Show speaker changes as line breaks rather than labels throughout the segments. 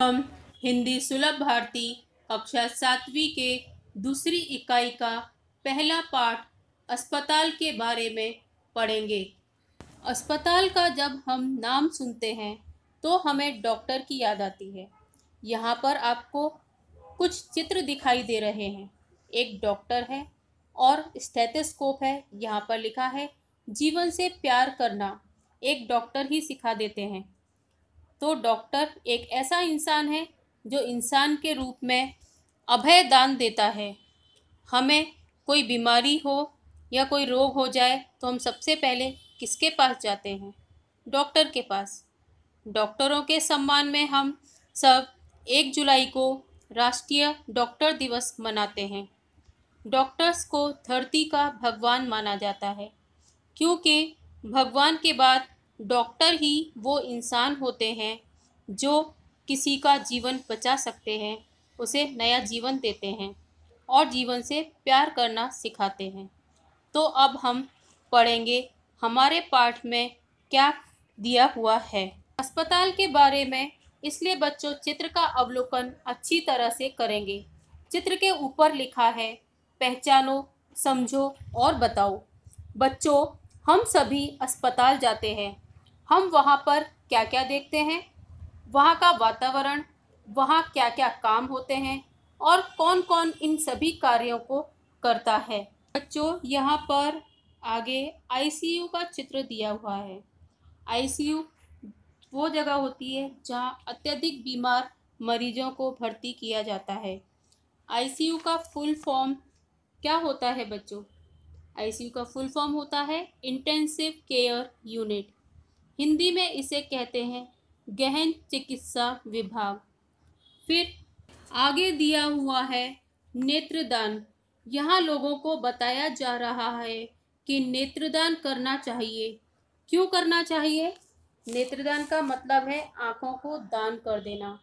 हम हिंदी सुलभ भारती कक्षा 7वीं के दूसरी इकाई का पहला पाठ अस्पताल के बारे में पढ़ेंगे। अस्पताल का जब हम नाम सुनते हैं तो हमें डॉक्टर की याद आती है। यहाँ पर आपको कुछ चित्र दिखाई दे रहे हैं। एक डॉक्टर है और स्टेथोस्कोप है। यहाँ पर लिखा है जीवन से प्यार करना एक डॉक्टर ही सिखा देते हैं। तो डॉक्टर एक ऐसा इंसान है जो इंसान के रूप में अभय दान देता है। हमें कोई बीमारी हो या कोई रोग हो जाए तो हम सबसे पहले किसके पास जाते हैं? डॉक्टर के पास। डॉक्टरों के सम्मान में हम सब 1 जुलाई को राष्ट्रीय डॉक्टर दिवस मनाते हैं। डॉक्टर्स को धरती का भगवान माना जाता है, क्योंकि भगवान के बाद डॉक्टर ही वो इंसान होते हैं जो किसी का जीवन बचा सकते हैं, उसे नया जीवन देते हैं और जीवन से प्यार करना सिखाते हैं। तो अब हम पढ़ेंगे हमारे पाठ में क्या दिया हुआ है अस्पताल के बारे में। इसलिए बच्चों चित्र का अवलोकन अच्छी तरह से करेंगे। चित्र के ऊपर लिखा है पहचानो, समझो और बताओ। बच्चों, हम सभी अस्पताल जाते हैं। हम वहाँ पर क्या क्या देखते हैं, वहाँ का वातावरण, वहाँ क्या क्या काम होते हैं और कौन कौन इन सभी कार्यों को करता है। बच्चों, यहाँ पर आगे आईसीयू का चित्र दिया हुआ है। आईसीयू वो जगह होती है जहाँ अत्यधिक बीमार मरीजों को भर्ती किया जाता है। आईसीयू का फुल फॉर्म क्या होता है बच्चों? आईसीयू का फुल फॉर्म होता है इंटेंसिव केयर यूनिट। हिंदी में इसे कहते हैं गहन चिकित्सा विभाग। फिर आगे दिया हुआ है नेत्रदान। यहाँ लोगों को बताया जा रहा है कि नेत्रदान करना चाहिए। क्यों करना चाहिए? नेत्रदान का मतलब है आँखों को दान कर देना।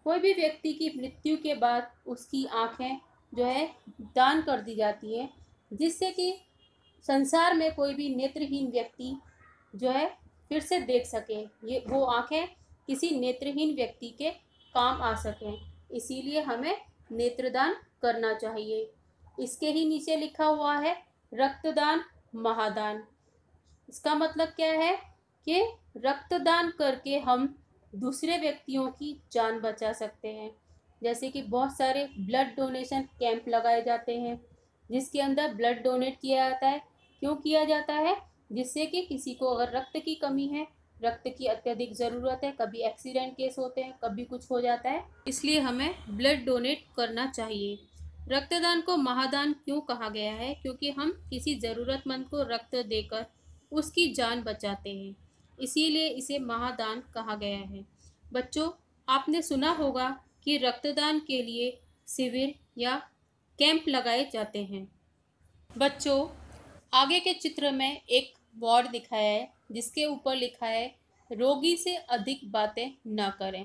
कोई भी व्यक्ति की मृत्यु के बाद उसकी आँखें जो है दान कर दी जाती है, जिससे कि संसार में कोई भी नेत्रहीन व्यक्ति जो है फिर से देख सके। ये वो आँखें किसी नेत्रहीन व्यक्ति के काम आ सकें, इसीलिए हमें नेत्रदान करना चाहिए। इसके ही नीचे लिखा हुआ है रक्तदान महादान। इसका मतलब क्या है कि रक्तदान करके हम दूसरे व्यक्तियों की जान बचा सकते हैं। जैसे कि बहुत सारे ब्लड डोनेशन कैंप लगाए जाते हैं, जिसके अंदर ब्लड डोनेट किया जाता है। क्यों किया जाता है? जिससे कि किसी को अगर रक्त की कमी है, रक्त की अत्यधिक ज़रूरत है, कभी एक्सीडेंट केस होते हैं, कभी कुछ हो जाता है, इसलिए हमें ब्लड डोनेट करना चाहिए। रक्तदान को महादान क्यों कहा गया है? क्योंकि हम किसी ज़रूरतमंद को रक्त देकर उसकी जान बचाते हैं, इसीलिए इसे महादान कहा गया है। बच्चों, आपने सुना होगा कि रक्तदान के लिए शिविर या कैंप लगाए जाते हैं। बच्चों, आगे के चित्र में एक वार्ड दिखाया है जिसके ऊपर लिखा है रोगी से अधिक बातें न करें।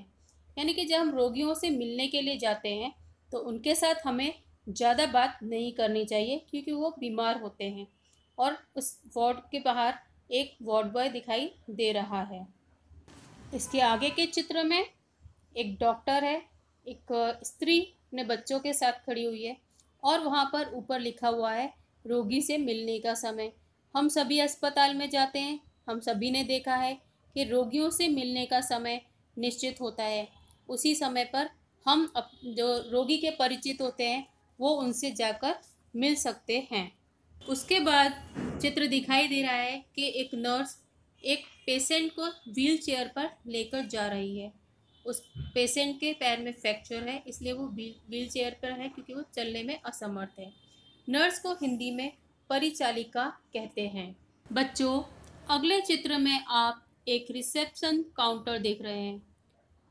यानी कि जब हम रोगियों से मिलने के लिए जाते हैं तो उनके साथ हमें ज़्यादा बात नहीं करनी चाहिए, क्योंकि वो बीमार होते हैं। और उस वार्ड के बाहर एक वार्ड बॉय दिखाई दे रहा है। इसके आगे के चित्र में एक डॉक्टर है, एक स्त्री अपने बच्चों के साथ खड़ी हुई है और वहाँ पर ऊपर लिखा हुआ है रोगी से मिलने का समय। हम सभी अस्पताल में जाते हैं, हम सभी ने देखा है कि रोगियों से मिलने का समय निश्चित होता है। उसी समय पर हम जो रोगी के परिचित होते हैं वो उनसे जाकर मिल सकते हैं। उसके बाद चित्र दिखाई दे रहा है कि एक नर्स एक पेशेंट को व्हील चेयर पर लेकर जा रही है। उस पेशेंट के पैर में फ्रैक्चर है, इसलिए वो व्हील चेयर पर है, क्योंकि वो चलने में असमर्थ है। नर्स को हिंदी में परिचालिका कहते हैं। बच्चों, अगले चित्र में आप एक रिसेप्शन काउंटर देख रहे हैं।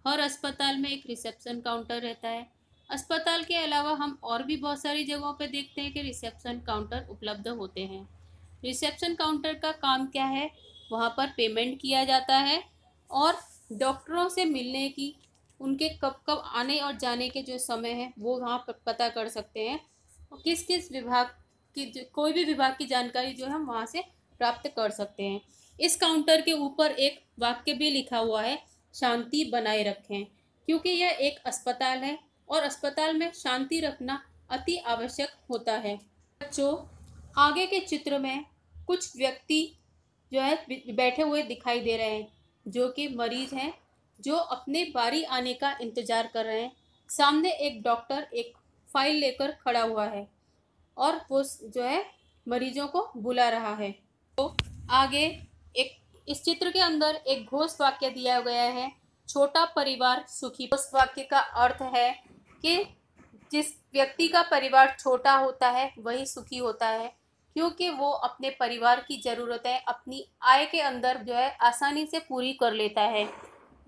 हर अस्पताल में एक रिसेप्शन काउंटर रहता है। अस्पताल के अलावा हम और भी बहुत सारी जगहों पर देखते हैं कि रिसेप्शन काउंटर उपलब्ध होते हैं। रिसेप्शन काउंटर का काम क्या है? वहाँ पर पेमेंट किया जाता है और डॉक्टरों से मिलने की, उनके कब कब आने और जाने के जो समय है वो वहाँ पर पता कर सकते हैं। और किस किस विभाग की, कोई भी विभाग की जानकारी जो है हम वहाँ से प्राप्त कर सकते हैं। इस काउंटर के ऊपर एक वाक्य भी लिखा हुआ है शांति बनाए रखें। क्योंकि यह एक अस्पताल है और अस्पताल में शांति रखना अति आवश्यक होता है। बच्चों, आगे के चित्र में कुछ व्यक्ति जो है बैठे हुए दिखाई दे रहे हैं, जो कि मरीज हैं, जो अपने बारी आने का इंतजार कर रहे हैं। सामने एक डॉक्टर एक फाइल लेकर खड़ा हुआ है और वो जो है मरीजों को बुला रहा है। तो आगे एक इस चित्र के अंदर एक घोष वाक्य दिया गया है, छोटा परिवार सुखी। उस वाक्य का अर्थ है कि जिस व्यक्ति का परिवार छोटा होता है वही सुखी होता है, क्योंकि वो अपने परिवार की ज़रूरतें अपनी आय के अंदर जो है आसानी से पूरी कर लेता है।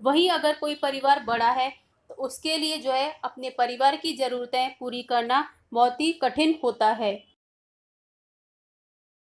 वहीं अगर कोई परिवार बड़ा है तो उसके लिए जो है अपने परिवार की ज़रूरतें पूरी करना बहुत ही कठिन होता है।